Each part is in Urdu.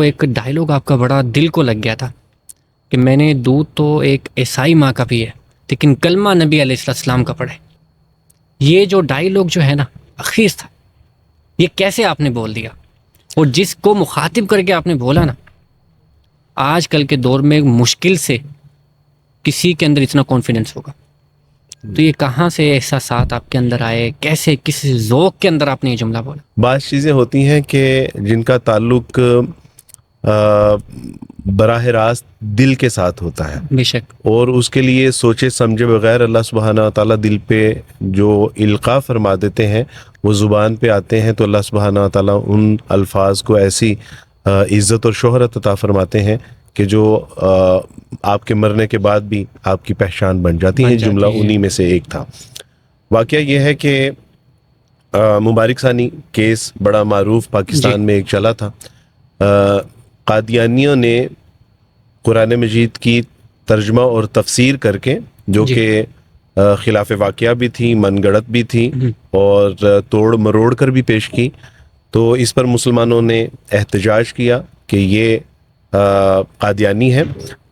وہ ایک ڈائلاگ آپ کا بڑا دل کو لگ گیا تھا کہ میں نے دودھ تو ایک عیسائی ماں کا بھی ہے لیکن کلمہ نبی علیہ السلام کا پڑھے. یہ جو ڈائلاگ جو ہے نا اخیس تھا، یہ کیسے آپ نے بول دیا؟ اور جس کو مخاطب کر کے آپ نے بولا نا، آج کل کے دور میں مشکل سے کسی کے اندر اتنا کانفیڈنس ہوگا. تو یہ کہاں سے احساسات آپ کے اندر آئے؟ کیسے، کس ذوق کے اندر آپ نے یہ جملہ بولا؟ بعض چیزیں ہوتی ہیں کہ جن کا تعلق براہ راست دل کے ساتھ ہوتا ہے، بے شک. اور اس کے لیے سوچے سمجھے بغیر اللہ سبحانہ تعالیٰ دل پہ جو القاء فرما دیتے ہیں، وہ زبان پہ آتے ہیں، تو اللہ سبحانہ تعالیٰ ان الفاظ کو ایسی عزت اور شہرت عطا فرماتے ہیں کہ جو آپ کے مرنے کے بعد بھی آپ کی پہچان بن جاتی ہیں. جملہ انہی میں سے ایک تھا. واقعہ یہ ہے کہ مبارک ثانی کیس بڑا معروف پاکستان میں ایک چلا تھا. قادیانیوں نے قرآن مجید کی ترجمہ اور تفسیر کر کے، جو کہ خلاف واقعہ بھی تھی، من گڑت بھی تھی، اور توڑ مروڑ کر بھی پیش کی. تو اس پر مسلمانوں نے احتجاج کیا کہ یہ قادیانی ہے.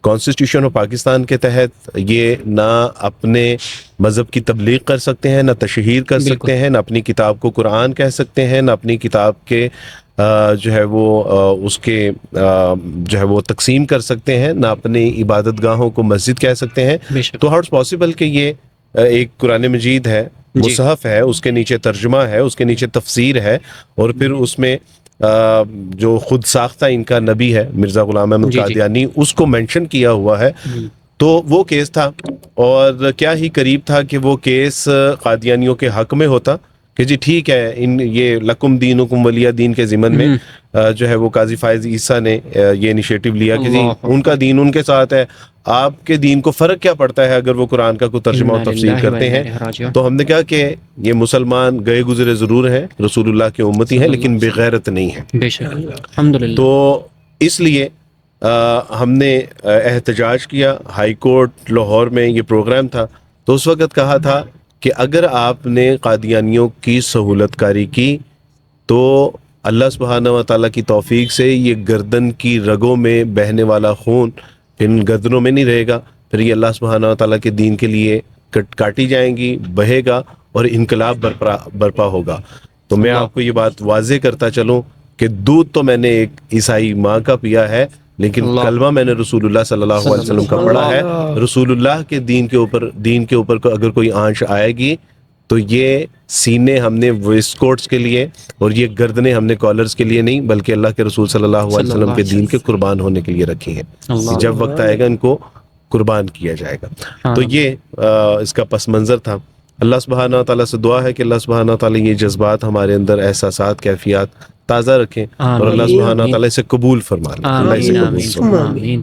کانسٹیٹیوشن آف پاکستان کے تحت یہ نہ اپنے مذہب کی تبلیغ کر سکتے ہیں، نہ تشہیر کر سکتے ہیں، نہ اپنی کتاب کو قرآن کہہ سکتے ہیں، نہ اپنی کتاب کے جو ہے وہ اس کے جو ہے وہ تقسیم کر سکتے ہیں، نہ اپنی عبادت گاہوں کو مسجد کہہ سکتے ہیں. تو ہاؤ اٹس پاسبل کہ یہ ایک قرآن مجید ہے، مصحف ہے، اس کے نیچے ترجمہ ہے، اس کے نیچے تفسیر ہے، اور پھر اس میں جو خود ساختہ ان کا نبی ہے مرزا غلام احمد قادیانی، اس کو مینشن کیا ہوا ہے. تو وہ کیس تھا، اور کیا ہی قریب تھا کہ وہ کیس قادیانیوں کے حق میں ہوتا کہ جی ٹھیک ہے، یہ لکم دینکم ولی دین کے ضمن میں جو ہے وہ قاضی فائز عیسیٰ نے یہ انیشیٹو لیا کہ جی ان کا دین ان کے ساتھ ہے، آپ کے دین کو فرق کیا پڑتا ہے اگر وہ قرآن کا کوئی ترجمہ و تفسیر کرتے ہیں. تو ہم نے کہا کہ یہ مسلمان گئے گزرے ضرور ہیں، رسول اللہ کے امتی ہیں، لیکن بغیرت نہیں ہیں. بے شک الحمدللہ. تو اس لیے ہم نے احتجاج کیا. ہائی کورٹ لاہور میں یہ پروگرام تھا. تو اس وقت کہا تھا کہ اگر آپ نے قادیانیوں کی سہولت کاری کی تو اللہ سبحانہ و تعالیٰ کی توفیق سے یہ گردن کی رگوں میں بہنے والا خون ان گردنوں میں نہیں رہے گا، پھر یہ اللہ سبحانہ و تعالیٰ کے دین کے لیے کاٹی جائیں گی، بہے گا، اور انقلاب برپا ہوگا. تو میں آپ کو یہ بات واضح کرتا چلوں کہ دودھ تو میں نے ایک عیسائی ماں کا پیا ہے، لیکن کلمہ میں نے رسول اللہ صلی اللہ علیہ وسلم کا پڑھا ہے. رسول اللہ کے دین کے اوپر اگر کوئی آنچ آئے گی تو یہ سینے ہم نے ویسٹ کوٹس کے لیے اور یہ گردنیں ہم نے کالرز کے لیے نہیں، بلکہ اللہ کے رسول صلی اللہ علیہ وسلم کے دین کے قربان ہونے کے لیے رکھی ہیں. جب وقت آئے گا ان کو قربان کیا جائے گا. تو یہ اس کا پس منظر تھا. اللہ سبحانہ تعالیٰ سے دعا ہے کہ اللہ سبحانہ تعالیٰ یہ جذبات ہمارے اندر، احساسات، کیفیات تازہ رکھیں، اور اللہ سبحانہ تعالیٰ اسے قبول فرما لیں. اللہ اسے قبول فرما لیں.